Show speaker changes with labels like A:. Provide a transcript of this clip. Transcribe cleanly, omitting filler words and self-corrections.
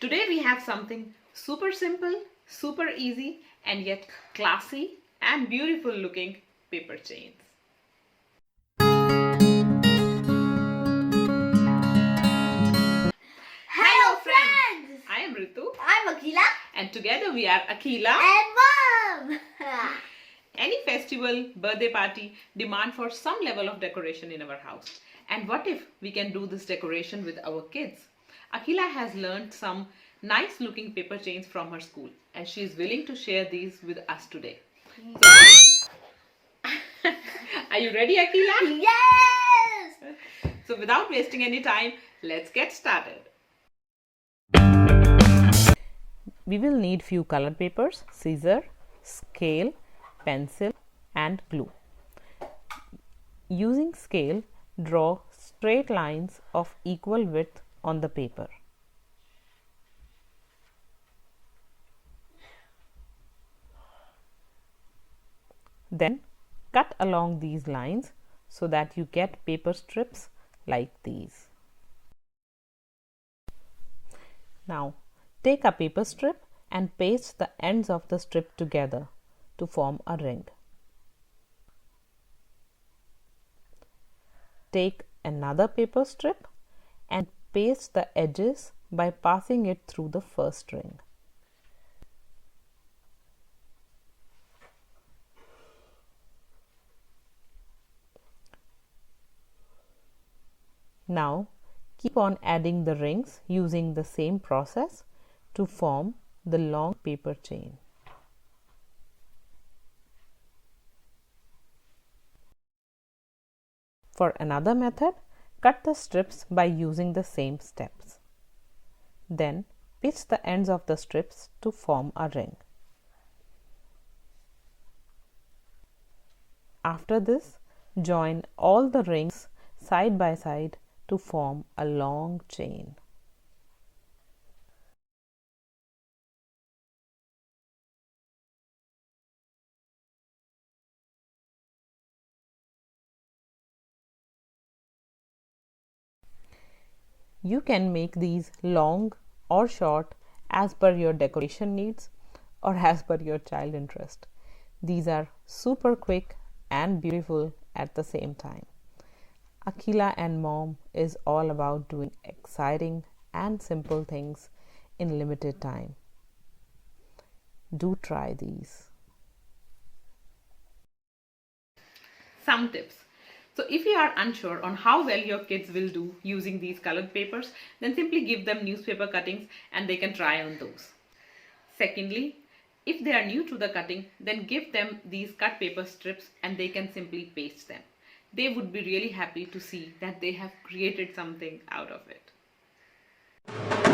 A: Today we have something super simple, super easy, and yet classy and beautiful looking paper chains.
B: Hello friends!
A: I am Ritu
B: I'm Akhila
A: and together we are Akhila.
B: and Mom!
A: Any festival, birthday party demand for some level of decoration in our house. And what if we can do this decoration with our kids? Akhila has learned some nice looking paper chains from her school and she is willing to share these with us today. Are you ready, Akhila?
B: Yes!
A: So without wasting any time, let's get started. We will need few colored papers, scissor, scale, pencil and glue. Using scale, draw straight lines of equal width on the paper. Then cut along these lines so that you get paper strips like these. Now take a paper strip and paste the ends of the strip together to form a ring. Take another paper strip and paste the edges by passing it through the first ring. Now keep on adding the rings using the same process to form the long paper chain. For another method, cut the strips by using the same steps. Then pitch the ends of the strips to form a ring. After this, join all the rings side by side to form a long chain. You can make these long or short as per your decoration needs or as per your child interest. These are super quick and beautiful at the same time. Akhila and Mom is all about doing exciting and simple things in limited time. Do try these. Some tips. So if you are unsure on how well your kids will do using these colored papers, then simply give them newspaper cuttings and they can try on those. Secondly, if they are new to the cutting, then give them these cut paper strips and they can simply paste them. They would be really happy to see that they have created something out of it.